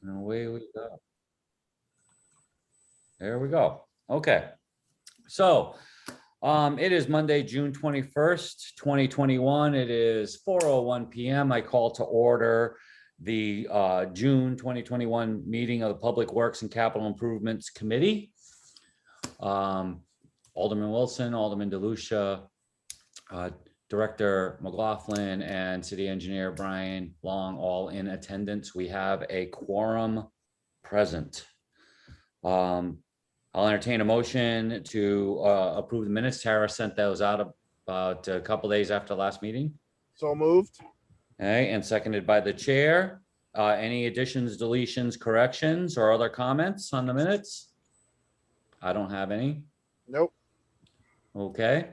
And away we go. There we go. Okay. So it is Monday, June 21st, 2021. It is 4:01 p.m. I call to order the June 2021 meeting of the Public Works and Capital Improvements Committee. Alderman Wilson, Alderman DeLucia, Director McLaughlin, and City Engineer Brian Long, all in attendance. We have a quorum present. I'll entertain a motion to approve the minutes. Tara sent those out about a couple days after the last meeting. So moved. Okay, and seconded by the chair. Any additions, deletions, corrections, or other comments on the minutes? I don't have any. Nope. Okay.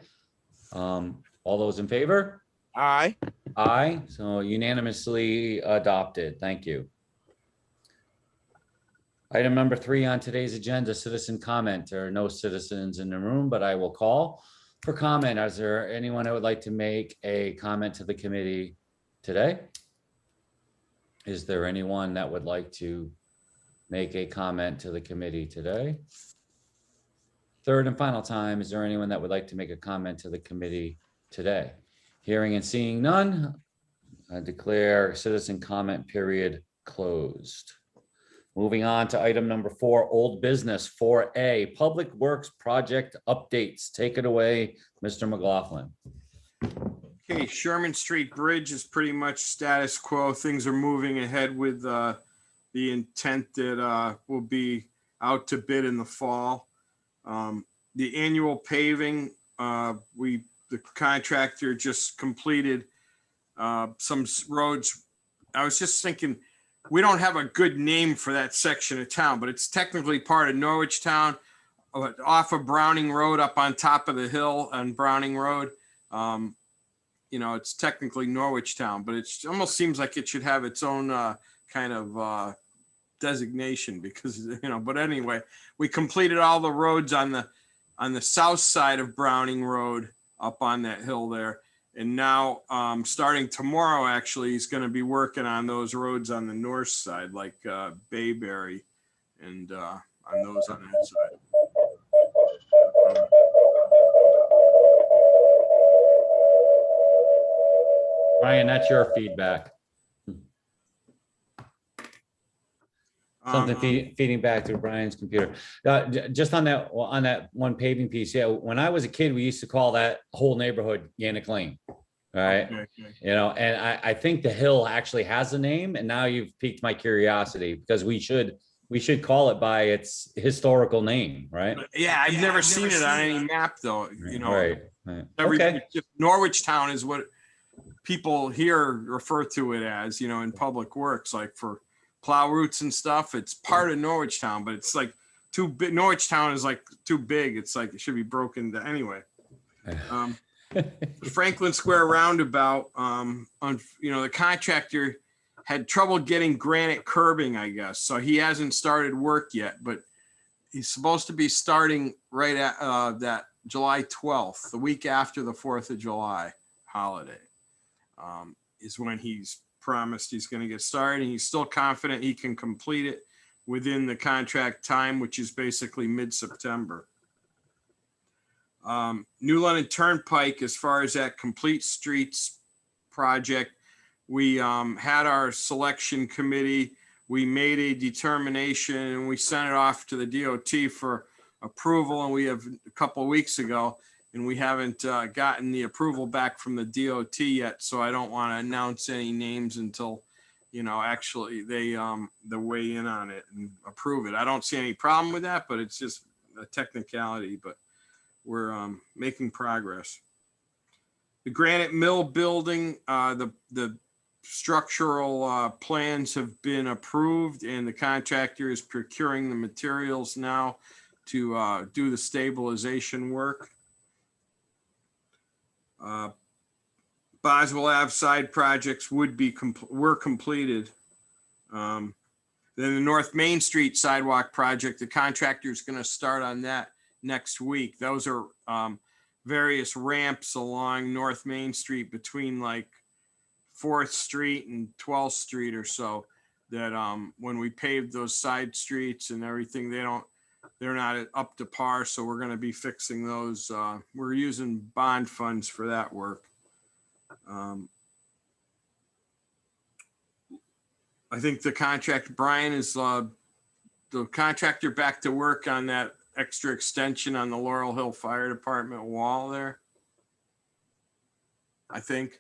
All those in favor? Aye. Aye. So unanimously adopted. Thank you. Item number 3 on today's agenda, citizen comment. There are no citizens in the room, but I will call for comment. Is there anyone that would like to make a comment to the committee today? Is there anyone that would like to make a comment to the committee today? Third and final time, is there anyone that would like to make a comment to the committee today? Hearing and seeing none, I declare citizen comment period closed. Moving on to item number 4, old business 4A, Public Works project updates. Take it away, Mr. McLaughlin. Okay, Sherman Street Bridge is pretty much status quo. Things are moving ahead with the intent that will be out to bid in the fall. The annual paving, the contractor just completed some roads. I was just thinking, we don't have a good name for that section of town, but it's technically part of Norwich Town, off of Browning Road, up on top of the hill on Browning Road. You know, it's technically Norwich Town, but it almost seems like it should have its own kind of designation because, you know, but anyway, we completed all the roads on the south side of Browning Road up on that hill there. And now, starting tomorrow, actually, he's going to be working on those roads on the north side, like Bayberry and on those on that side. Ryan, that's your feedback. Something feeding back to Brian's computer. Just on that one paving piece. Yeah, when I was a kid, we used to call that whole neighborhood Yannick Lane. All right. Okay. You know, and I think the hill actually has a name, and now you've piqued my curiosity because we should call it by its historical name, right? Yeah, I've never seen it on any map though. You know, right. Okay. Norwich Town is what people here refer to it as, you know, in public works, like for plow routes and stuff. It's part of Norwich Town, but it's like too big. Norwich Town is like too big. It's like it should be broken down anyway. Franklin Square Roundabout, you know, the contractor had trouble getting granite curbing, I guess. So he hasn't started work yet, but he's supposed to be starting right at that July 12th, the week after the 4th of July holiday, is when he's promised he's going to get started, and he's still confident he can complete it within the contract time, which is basically mid-September. New London Turnpike, as far as that complete streets project, we had our selection committee. We made a determination and we sent it off to the DOT for approval, and we have a couple of weeks ago, and we haven't gotten the approval back from the DOT yet. So I don't want to announce any names until, you know, actually they weigh in on it and approve it. I don't see any problem with that, but it's just a technicality, but we're making progress. The Granite Mill building, the structural plans have been approved, and the contractor is procuring the materials now to do the stabilization work. Boswell Ave side projects were completed. Then the North Main Street sidewalk project, the contractor is going to start on that next week. Those are various ramps along North Main Street between like 4th Street and 12th Street or so. that when we paved those side streets and everything, they're not up to par. So we're going to be fixing those. We're using bond funds for that work. I think the contract, Brian, is the contractor back to work on that extra extension on the Laurel Hill Fire Department wall there. I think.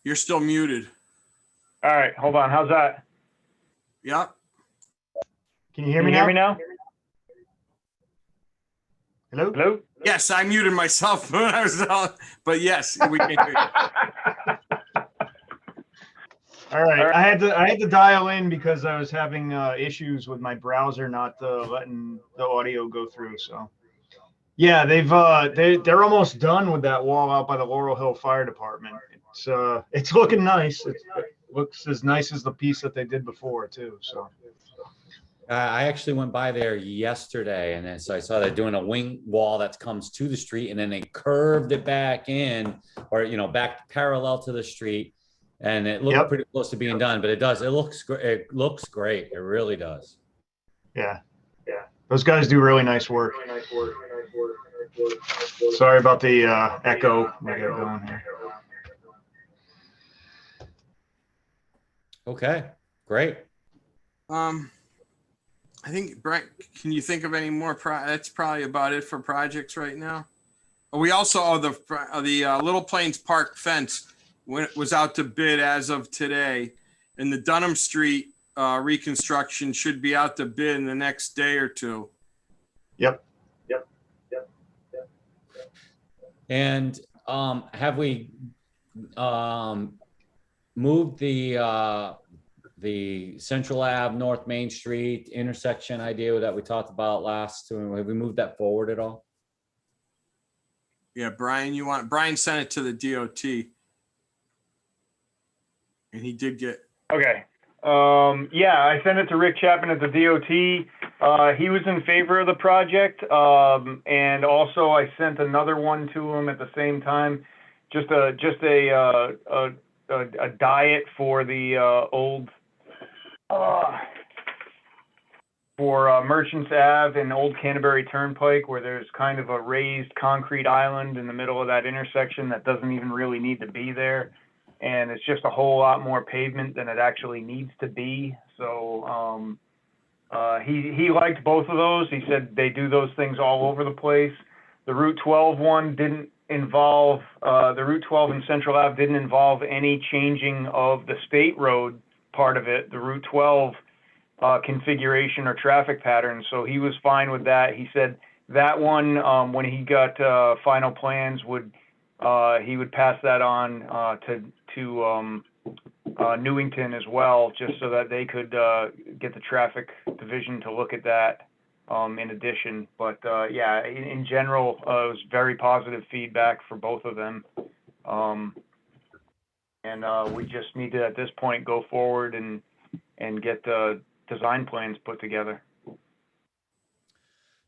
You're still muted. All right, hold on. How's that? Yep. Can you hear me now? Hello? Hello? Yes, I muted myself when I was but yes, we can hear you. All right, I had to dial in because I was having issues with my browser not letting the audio go through. So, yeah, they're almost done with that wall out by the Laurel Hill Fire Department. It's looking nice. It looks as nice as the piece that they did before too. So. I actually went by there yesterday, and then so I saw they're doing a wing wall that comes to the street, and then they curved it back in, or back parallel to the street, and it looked pretty close to being done. But it looks great. It really does. Yeah. Those guys do really nice work. Sorry about the echo we got going here. Okay, great. I think, Brent, can you think of any more? That's probably about it for projects right now. We also, the Little Plains Park fence was out to bid as of today, and the Dunham Street reconstruction should be out to bid in the next day or two. Yep. And have we moved the Central Ave North Main Street intersection idea that we talked about last? Have we moved that forward at all? Yeah, Brian sent it to the DOT, and he did get. Okay. Yeah, I sent it to Rick Chapman at the DOT. He was in favor of the project. And also I sent another one to him at the same time, just a diet for the old, for Merchants Ave and Old Canterbury Turnpike, where there's kind of a raised concrete island in the middle of that intersection that doesn't even really need to be there. And it's just a whole lot more pavement than it actually needs to be. So he liked both of those. He said they do those things all over the place. The Route 12 one didn't involve, the Route 12 and Central Ave didn't involve any changing of the state road part of it, the Route 12 configuration or traffic pattern. So he was fine with that. He said that one, when he got final plans, he would pass that on to Newington as well, just so that they could get the traffic division to look at that in addition. But yeah, in general, it was very positive feedback for both of them. And we just need to, at this point, go forward and get the design plans put together.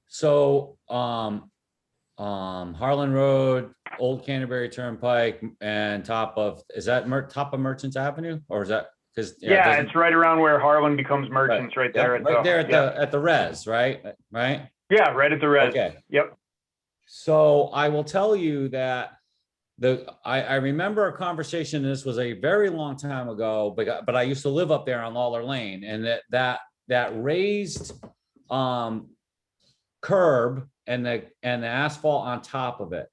So Harlan Road, Old Canterbury Turnpike, and top of Merchants Avenue, or is that because it's right around where Harlan becomes Merchants, right there. At the res, right? Yeah, right at the res. Okay. Yep. So I will tell you that I remember a conversation. This was a very long time ago, but I used to live up there on Lawler Lane, and that raised curb and the asphalt on top of it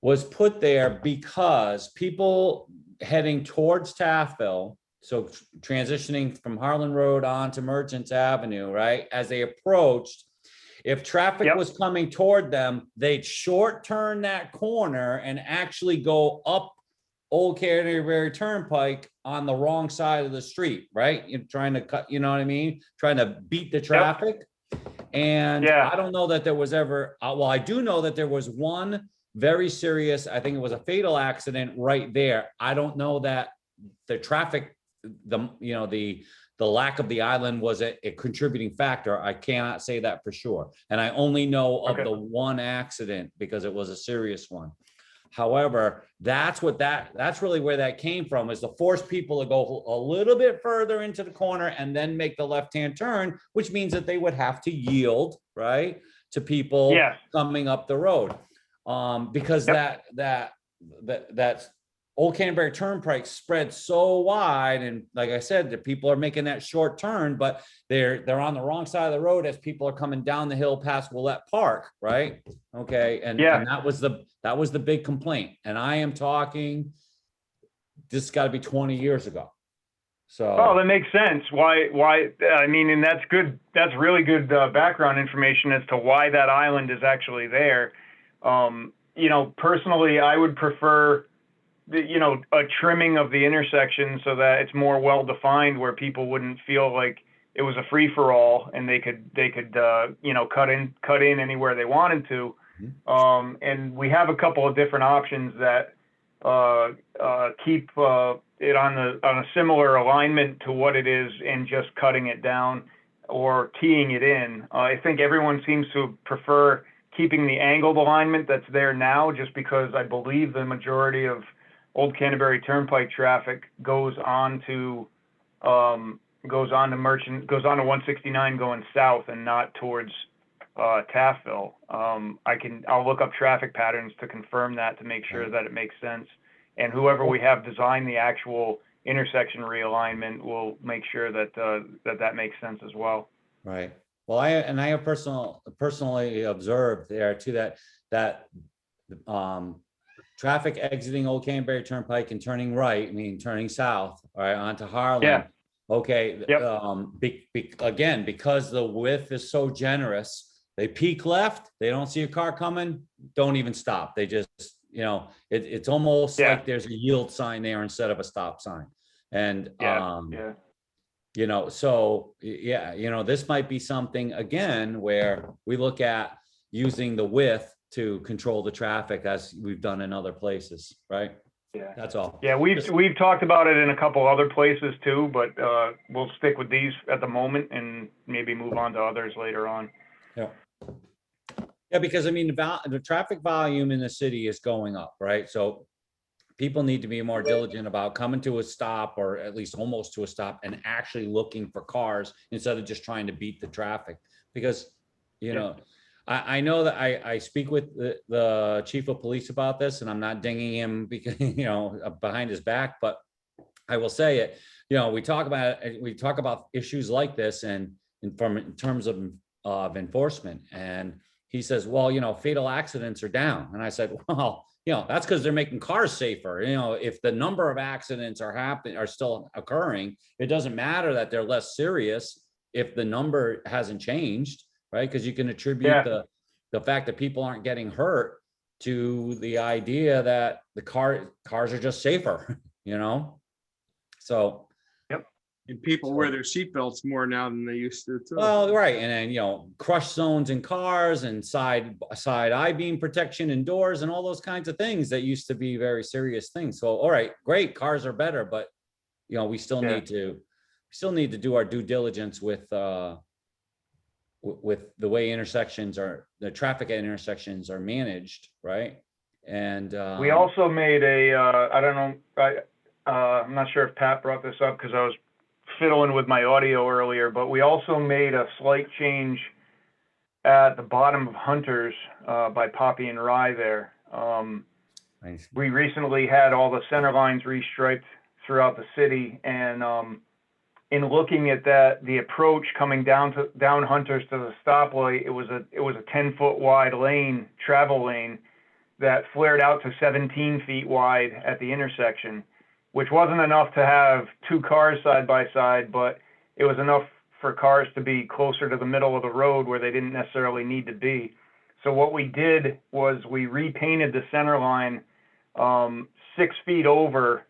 was put there because people heading towards Taffville, so transitioning from Harlan Road on to Merchants Avenue, right, as they approached, if traffic was coming toward them, they'd short turn that corner and actually go up Old Canterbury Turnpike on the wrong side of the street, right? You're trying to cut, you know what I mean? Trying to beat the traffic. And I don't know that there was ever, well, I do know that there was one very serious, I think it was a fatal accident right there. I don't know that the traffic, the lack of the island was a contributing factor. I cannot say that for sure. And I only know of the one accident because it was a serious one. However, that's really where that came from, is to force people to go a little bit further into the corner and then make the left-hand turn, which means that they would have to yield, right, to people Yes. coming up the road. Because Yep. that Old Canterbury Turnpike spread so wide, and like I said, the people are making that short turn, but they're on the wrong side of the road as people are coming down the hill past Willette Park, right? Okay, and that was the big complaint. And I am talking, this got to be 20 years ago. So. Oh, that makes sense. Why? I mean, and that's good. That's really good background information as to why that island is actually there. You know, personally, I would prefer a trimming of the intersection so that it's more well defined, where people wouldn't feel like it was a free for all and they could cut in anywhere they wanted to. And we have a couple of different options that keep it on a similar alignment to what it is, and just cutting it down or teeing it in. I think everyone seems to prefer keeping the angled alignment that's there now, just because I believe the majority of Old Canterbury Turnpike traffic goes on to 169 going south and not towards Taffville. I'll look up traffic patterns to confirm that, to make sure that it makes sense. And whoever we have design the actual intersection realignment will make sure that that makes sense as well. Right. Well, I have personally observed there too that traffic exiting Old Canterbury Turnpike and turning right, I mean turning south, all right, onto Harlan. Yeah. Okay. Yep. Again, because the width is so generous, they peek left, they don't see a car coming, don't even stop. They just, it's almost like there's a yield sign there instead of a stop sign. And this might be something again where we look at using the width to control the traffic, as we've done in other places, right? Yeah, that's all. Yeah, we've talked about it in a couple other places too, but we'll stick with these at the moment and maybe move on to others later on. Yeah, because I mean the traffic volume in the city is going up, right? So people need to be more diligent about coming to a stop, or at least almost to a stop, and actually looking for cars instead of just trying to beat the traffic. Because I know that I speak with the chief of police about this, and I'm not dinging him because behind his back, but I will say it. We talk about issues like this, and in terms of enforcement, and he says, well, fatal accidents are down, and I said, well, that's because they're making cars safer. If the number of accidents are still occurring, it doesn't matter that they're less serious if the number hasn't changed, right? Because you can attribute the fact that people aren't getting hurt to the idea that the cars are just safer, So. And people wear their seatbelts more now than they used to too. Well, right. And then, crush zones in cars and side I-beam protection in doors and all those kinds of things that used to be very serious things. So, all right, great. Cars are better, but we still need to do our due diligence with the way the traffic at intersections are managed. Right. And we also made I don't know, I'm not sure if Pat brought this up because I was fiddling with my audio earlier, but we also made a slight change at the bottom of Hunters by Poppy and Rye there. Nice. We recently had all the center lines restriped throughout the city, and in looking at that, the approach coming down Hunters to the stoplight, it was a 10-foot wide travel lane that flared out to 17 feet wide at the intersection, which wasn't enough to have two cars side by side, but it was enough for cars to be closer to the middle of the road where they didn't necessarily need to be. So what we did was we repainted the center line 6 feet over,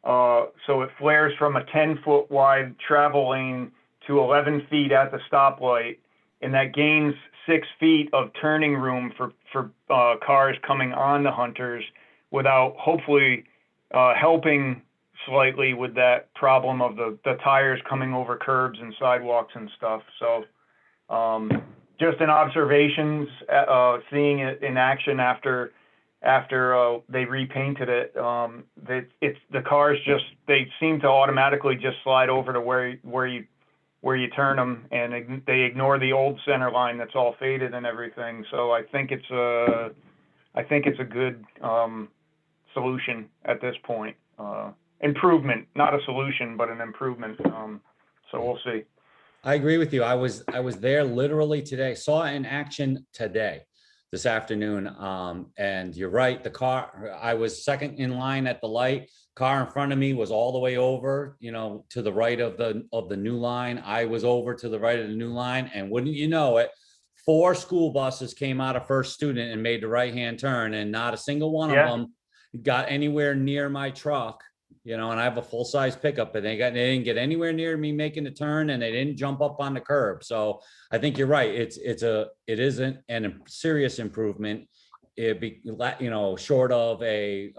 so it flares from a 10-foot wide travel lane to 11 feet at the stoplight, and that gains 6 feet of turning room for cars coming on the Hunters without hopefully helping slightly with that problem of the tires coming over curbs and sidewalks and stuff. So just an observations, seeing it in action after after they repainted it. The cars just, they seem to automatically just slide over to where you turn them, and they ignore the old center line that's all faded and everything. So I think it's a good solution at this point. Improvement, not a solution, but an improvement. So we'll see. I agree with you. I was there literally today, saw it in action today, this afternoon. And you're right, the car, I was second in line at the light. Car in front of me was all the way over, to the right of the new line. I was over to the right of the new line, and wouldn't you know it, 4 school buses came out of First Student and made the right-hand turn, and not a single one of them got anywhere near my truck. And I have a full-size pickup, and they didn't get anywhere near me making the turn, and they didn't jump up on the curb. So I think you're right. It isn't a serious improvement. It be, short of a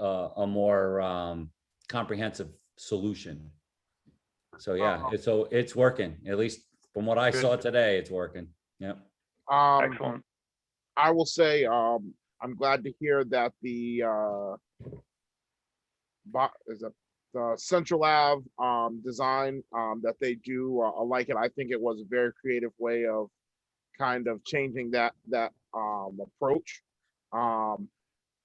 more comprehensive solution. So yeah, it's working. At least from what I saw today, it's working. Yep. Excellent. I will say, I'm glad to hear that the Central Ave design that they do, I like it. I think it was a very creative way of kind of changing that approach.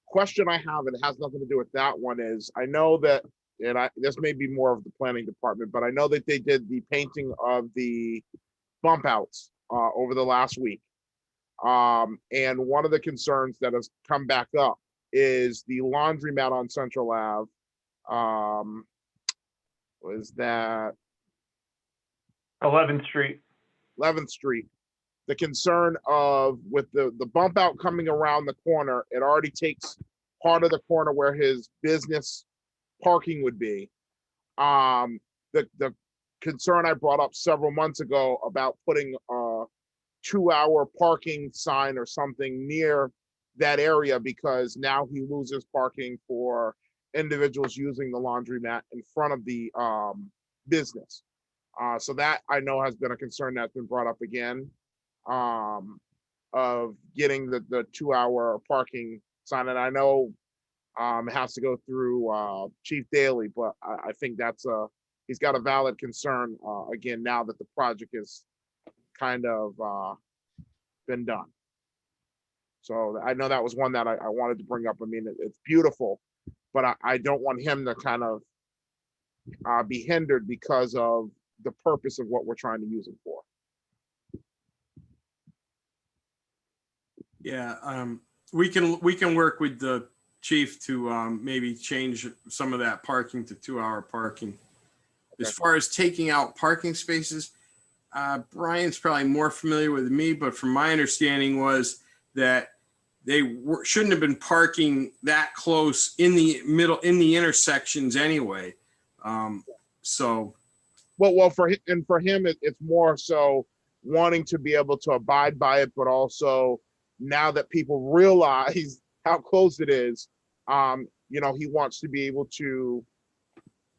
Question I have, and it has nothing to do with that one, is I know that, and this may be more of the planning department, but I know that they did the painting of the bump outs over the last week. And one of the concerns that has come back up is the laundromat on Central Ave. Was that 11th Street? 11th Street. The concern of with the bump out coming around the corner, it already takes part of the corner where his business parking would be. The concern I brought up several months ago about putting a 2-hour parking sign or something near that area, because now he loses parking for individuals using the laundromat in front of the business. So that I know has been a concern that's been brought up again, of getting the 2-hour parking sign. And I know it has to go through Chief Daly, but I think he's got a valid concern again, now that the project is kind of been done. So I know that was one that I wanted to bring up. I mean, it's beautiful, but I don't want him to kind of be hindered because of the purpose of what we're trying to use it for. Yeah, we can work with the chief to maybe change some of that parking to 2-hour parking. As far as taking out parking spaces, Brian's probably more familiar with me, but from my understanding was that they shouldn't have been parking that close in the middle, in the intersections anyway. So. Well, for him, it's more so wanting to be able to abide by it, but also now that people realize how close it is, he wants to be able to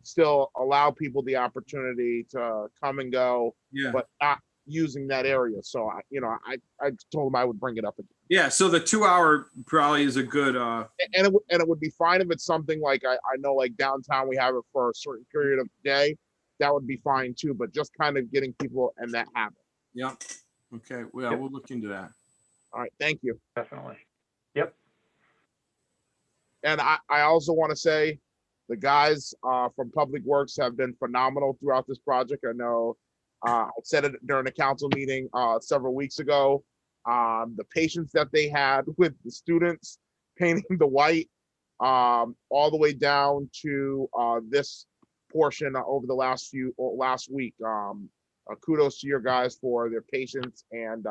still allow people the opportunity to come and go, but not using that area. So I told him I would bring it up again. Yeah, so the 2-hour probably is a good. And it would be fine if it's something like I know, like downtown we have it for a certain period of the day. That would be fine too, but just kind of getting people in that habit. Yeah. Okay. Well, we'll look into that. All right. Thank you. Definitely. Yep. And I also want to say the guys from Public Works have been phenomenal throughout this project. I know I said it during the council meeting several weeks ago. The patience that they had with the students painting the white all the way down to this portion over the last week. Kudos to your guys for their patience and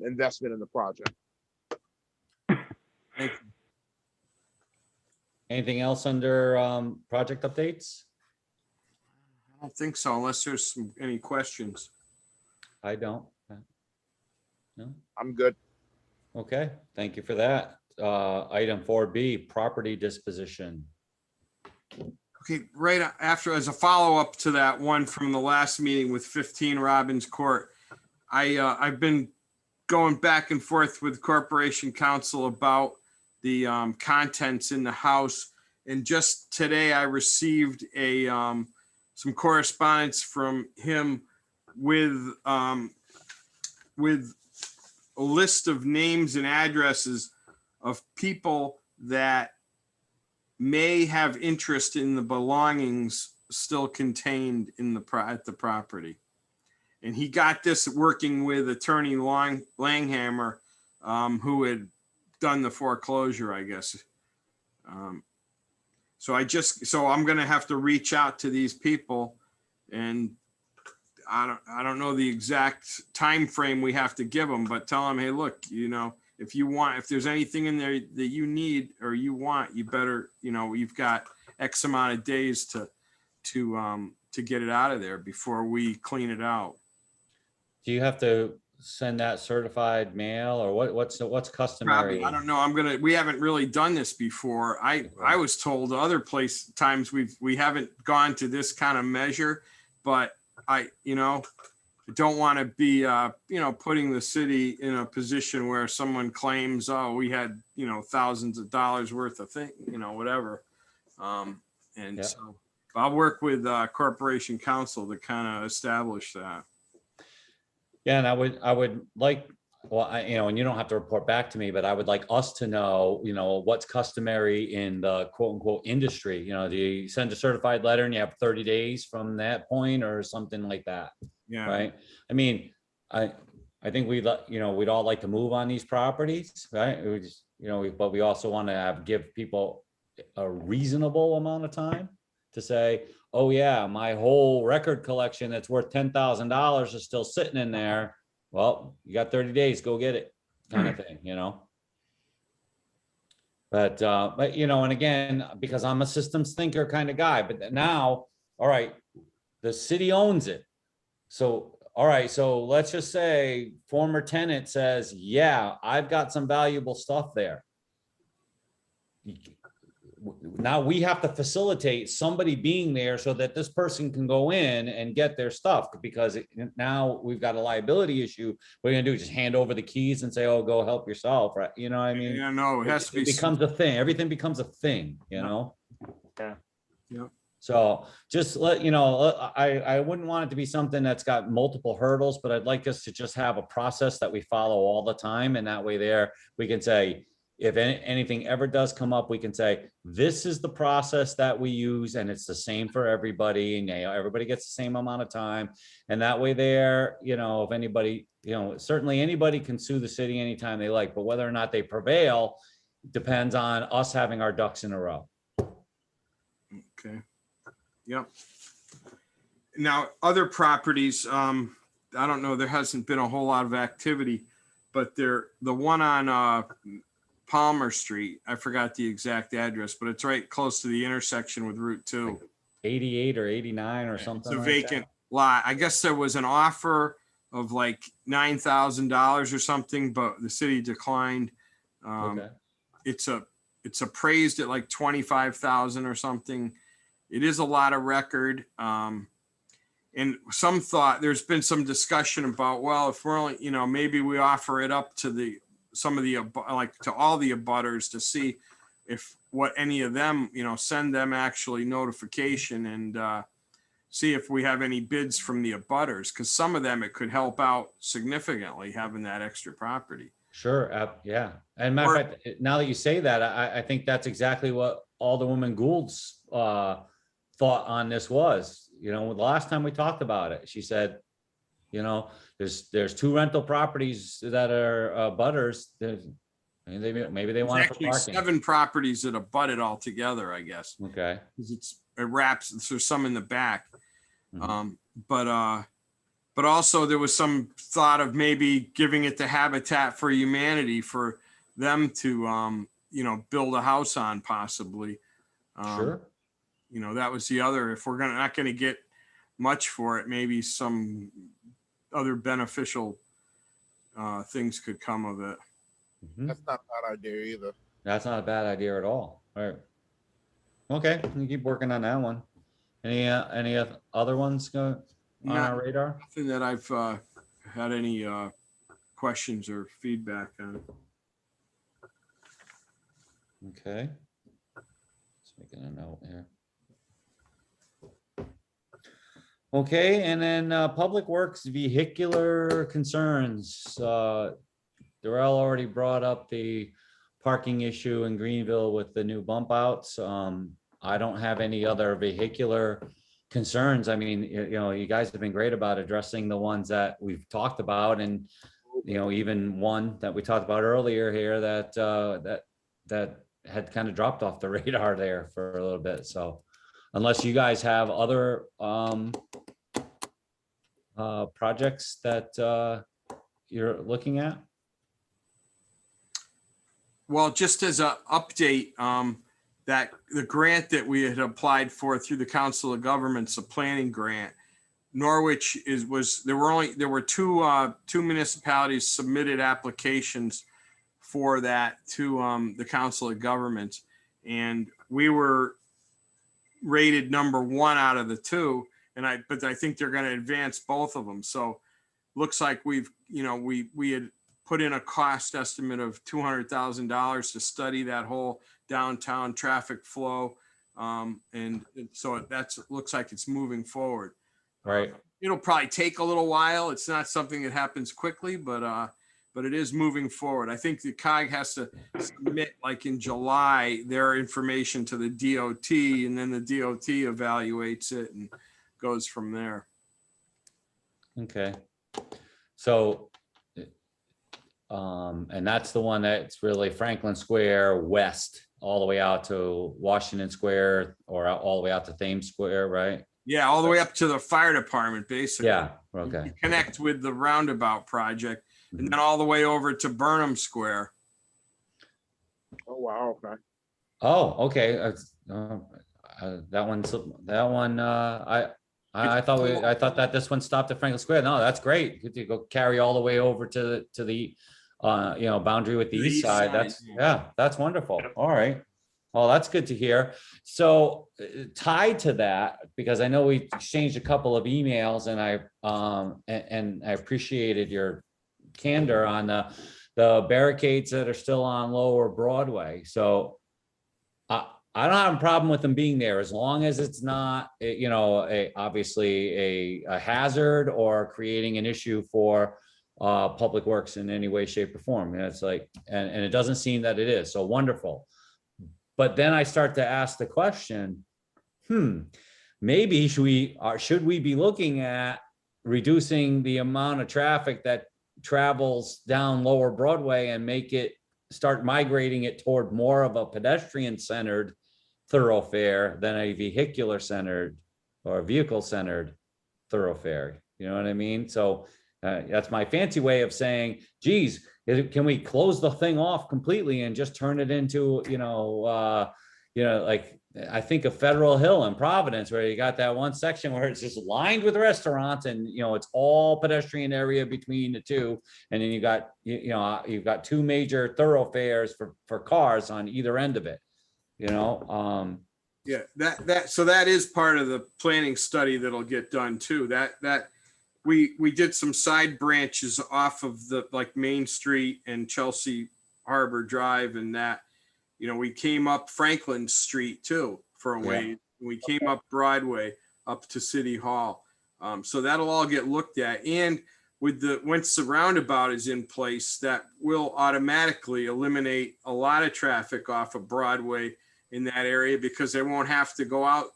investment in the project. Thank you. Anything else under project updates? I don't think so, unless there's any questions. I don't. No. I'm good. Okay, thank you for that. Item 4B, property disposition. Okay, right after, as a follow-up to that one from the last meeting with 15 Robbins Court, I've been going back and forth with Corporation Counsel about the contents in the house. And just today I received some correspondence from him with a list of names and addresses of people that may have interest in the belongings still contained in at the property. And he got this working with attorney Langhammer, who had done the foreclosure, I guess. So I'm going to have to reach out to these people, and I don't know the exact time frame we have to give them, but tell them, hey, look, if there's anything in there that you need or you want, you better, you've got X amount of days to get it out of there before we clean it out. Do you have to send that certified mail, or what's customary? Probably, I don't know. We haven't really done this before. I was told other times we haven't gone to this kind of measure, but I don't want to be, putting the city in a position where someone claims, oh, we had, thousands of dollars worth of thing, whatever. So I'll work with Corporation Counsel to kind of establish that. Yeah, and I would like, well, and you don't have to report back to me, but I would like us to know, what's customary in the quote unquote industry. Do you send a certified letter and you have 30 days from that point or something like that? Yeah. Right. I mean, I think we'd all like to move on these properties, right? We just, but we also want to give people a reasonable amount of time to say, oh yeah, my whole record collection that's worth $10,000 is still sitting in there. Well, you got 30 days, go get it, kind of thing, But and again, because I'm a systems thinker kind of guy, but now, all right, the city owns it. So, all right, so let's just say former tenant says, yeah, I've got some valuable stuff there. Now we have to facilitate somebody being there so that this person can go in and get their stuff, because now we've got a liability issue. What are you gonna do? Just hand over the keys and say, oh, go help yourself, right? You know what I mean? Yeah, no, it has to be. It becomes a thing. Everything becomes a thing, Yeah. Yeah. So just let I wouldn't want it to be something that's got multiple hurdles, but I'd like us to just have a process that we follow all the time. And that way there, we can say, if anything ever does come up, we can say, this is the process that we use, and it's the same for everybody, and everybody gets the same amount of time. And that way there, if anybody, certainly anybody can sue the city anytime they like, but whether or not they prevail depends on us having our ducks in a row. Okay. Yep. Now, other properties, I don't know, there hasn't been a whole lot of activity, but the one on Palmer Street, I forgot the exact address, but it's right close to the intersection with Route 2. 88 or 89 or something. It's a vacant lot. I guess there was an offer of like $9,000 or something, but the city declined. Okay. It's appraised at like 25,000 or something. It is a lot of record. And some thought, there's been some discussion about, well, if we're only, maybe we offer it up to to all the abutters to see what any of them, send them actually notification and see if we have any bids from the abutters, because some of them, it could help out significantly having that extra property. Sure. Yeah. And matter of fact, now that you say that, I think that's exactly what Alderwoman Gould's thought on this was. The last time we talked about it, she said, there's 2 rental properties that are butters. Maybe they want it for actually parking. 7 properties that abutted all together, I guess. Okay. Because it wraps. There's some in the back, Mhm. but also there was some thought of maybe giving it to Habitat for Humanity for them to build a house on, possibly. Sure. That was the other. If we're not going to get much for it, maybe some other beneficial things could come of it. Mhm. That's not a bad idea either. That's not a bad idea at all. All right. Okay, we can keep working on that one. Any other ones go on our radar? Nothing that I've had any questions or feedback on. Okay. Just making a note here. Okay, and then Public Works vehicular concerns. Darrell already brought up the parking issue in Greenville with the new bump outs. I don't have any other vehicular concerns. I mean, you guys have been great about addressing the ones that we've talked about, and even one that we talked about earlier here that that had kind of dropped off the radar there for a little bit. So unless you guys have other projects that you're looking at. Well, just as an update, that the grant that we had applied for through the Council of Governments, a planning grant, Norwich there were two municipalities submitted applications for that to the Council of Governments, and we were rated number 1 out of the 2, but I think they're going to advance both of them. So looks like we had put in a cost estimate of $200,000 to study that whole downtown traffic flow. And so looks like it's moving forward. Right. It'll probably take a little while. It's not something that happens quickly, but it is moving forward. I think the COG has to submit, like in July, their information to the DOT, and then the DOT evaluates it and goes from there. Okay. So, and that's the one that's really Franklin Square West, all the way out to Washington Square, or all the way out to Thames Square, right? Yeah, all the way up to the fire department, basically. Yeah, okay. You connect with the Roundabout project, and then all the way over to Burnham Square. Oh, wow, okay. Oh, okay. That one, I thought that this one stopped at Franklin Square. No, that's great. Good to go carry all the way over to the boundary with the east side. That's wonderful. All right. Well, that's good to hear. So tied to that, because I know we exchanged a couple of emails, and I appreciated your candor on the barricades that are still on Lower Broadway. So I don't have a problem with them being there, as long as it's not, obviously a hazard or creating an issue for Public Works in any way, shape, or form. And it's like, and it doesn't seem that it is. So wonderful. But then I start to ask the question, maybe should we be looking at reducing the amount of traffic that travels down Lower Broadway and start migrating it toward more of a pedestrian-centered thoroughfare than a vehicular-centered or vehicle-centered thoroughfare. You know what I mean? So that's my fancy way of saying, geez, can we close the thing off completely and just turn it into, like I think of Federal Hill in Providence, where you got that one section where it's just lined with restaurants, and it's all pedestrian area between the two, and then you've got two major thoroughfares for cars on either end of it. Yeah, so that is part of the planning study that'll get done too. That we did some side branches off of the Main Street and Chelsea Harbor Drive, and that, we came up Franklin Street too for a way. We came up Broadway up to City Hall. So that'll all get looked at. And once the roundabout is in place, that will automatically eliminate a lot of traffic off of Broadway in that area, because they won't have to go out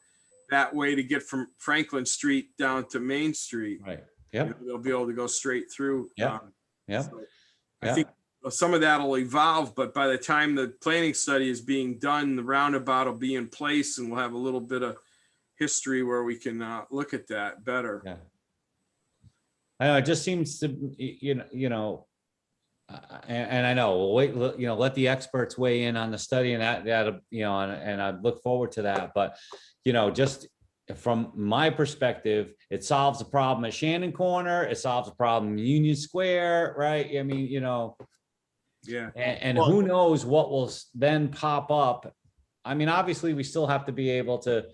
that way to get from Franklin Street down to Main Street. Right. Yeah. They'll be able to go straight through. Yeah. So I think some of that will evolve, but by the time the planning study is being done, the roundabout will be in place, and we'll have a little bit of history where we can look at that better. Yeah. I know, it just seems to, and I know, we'll wait, let the experts weigh in on the study, and that and I look forward to that. But, just from my perspective, it solves the problem at Shannon Corner. It solves the problem in Union Square, right? I mean, Yeah. and who knows what will then pop up. I mean, obviously, we still have to be able to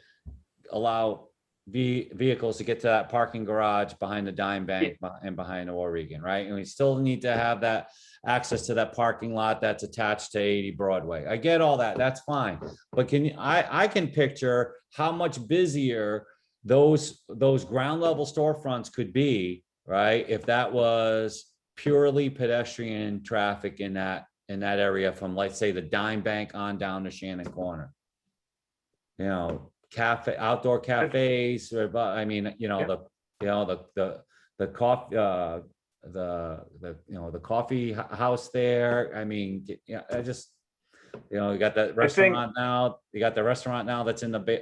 allow vehicles to get to that parking garage behind the Dime Bank and behind Oregon, right? And we still need to have that access to that parking lot that's attached to 80 Broadway. I get all that, that's fine. But I can picture how much busier those ground level storefronts could be, right? If that was purely pedestrian traffic in that area from, let's say, the Dime Bank on down to Shannon Corner. You know, outdoor cafes, or, I mean, you know, the coffee, the coffee house there. I mean, yeah, I just, you know, you got that restaurant now. You got the restaurant now that's in the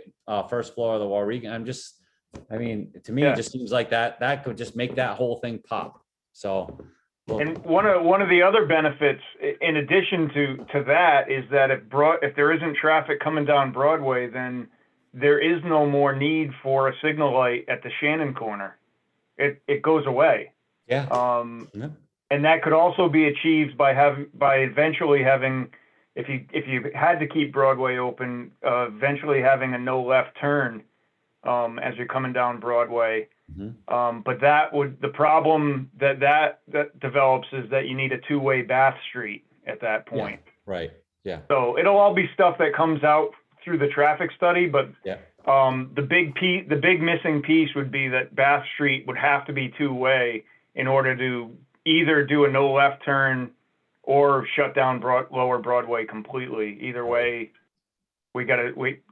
first floor of the Oregon. I mean, to me, it just seems like that could just make that whole thing pop. So. And one of the other benefits, in addition to that, is that if there isn't traffic coming down Broadway, then there is no more need for a signal light at the Shannon corner. It goes away. Yeah. And that could also be achieved by eventually having, if you had to keep Broadway open, eventually having a no left turn as you're coming down Broadway. But the problem that develops is that you need a two-way Bath Street at that point. Yeah, right. Yeah. So it'll all be stuff that comes out through the traffic study, but yeah. The big missing piece would be that Bath Street would have to be two-way in order to either do a no left turn or shut down lower Broadway completely. Either way,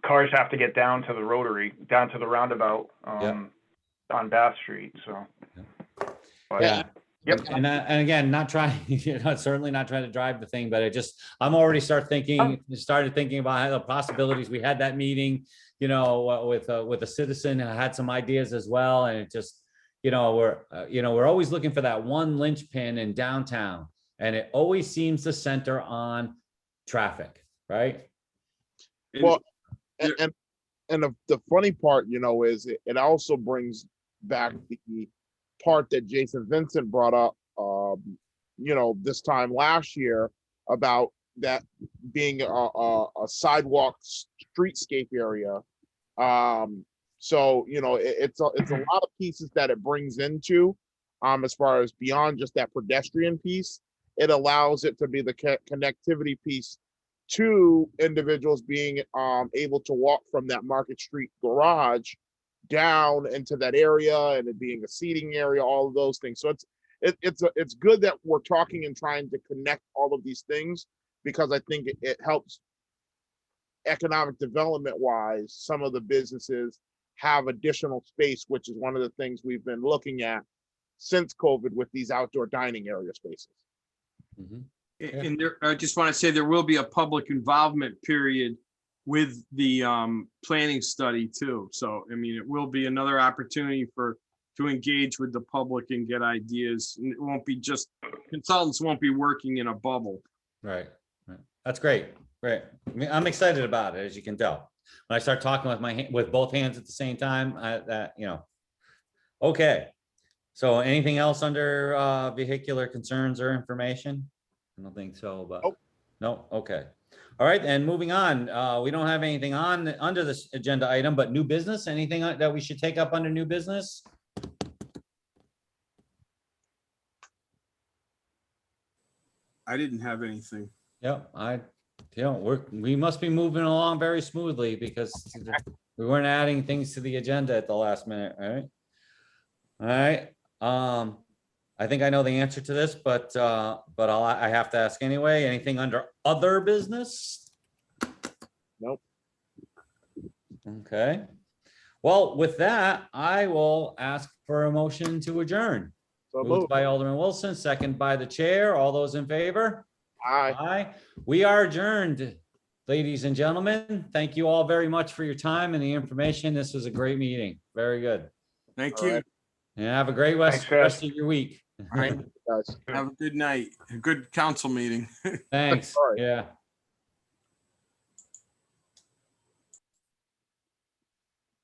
cars have to get down to the rotary, down to the roundabout on Bath Street. So, but, yeah. Yep. And again, not trying, certainly not trying to drive the thing, but I'm already started thinking about how the possibilities. We had that meeting, with a citizen who had some ideas as well. And it just, we're always looking for that one linchpin in downtown, and it always seems to center on traffic, right? Well, and the funny part, is it also brings back the part that Jason Vincent brought up, this time last year about that being a sidewalk streetscape area. So, it's a lot of pieces that it brings into, as far as beyond just that pedestrian piece. It allows it to be the connectivity piece to individuals being able to walk from that Market Street garage down into that area, and it being a seating area, all of those things. So it's good that we're talking and trying to connect all of these things, because I think it helps economic development wise. Some of the businesses have additional space, which is one of the things we've been looking at since COVID with these outdoor dining area spaces. Mm-hmm. And I just want to say there will be a public involvement period with the planning study too. So, it will be another opportunity to engage with the public and get ideas. And it won't be just, consultants won't be working in a bubble. Right. That's great. Great. I'm excited about it, as you can tell. When I start talking with both hands at the same time, Okay. So anything else under vehicular concerns or information? I don't think so, but no. Okay. All right. And moving on, we don't have anything under this agenda item, but new business, anything that we should take up under new business? I didn't have anything. Yep. We must be moving along very smoothly, because we weren't adding things to the agenda at the last minute. All right. I think I know the answer to this, but I have to ask anyway. Anything under other business? Nope. Okay. Well, with that, I will ask for a motion to adjourn. So Moved by Alderman Wilson, second by the chair. All those in favor? Aye. Aye. We are adjourned, ladies and gentlemen. Thank you all very much for your time and the information. This was a great meeting. Very good. Thank All you. right. And have a great Thanks, rest of your week. All right, guys. Have a good night. A good council meeting. Thanks. All right. Yeah.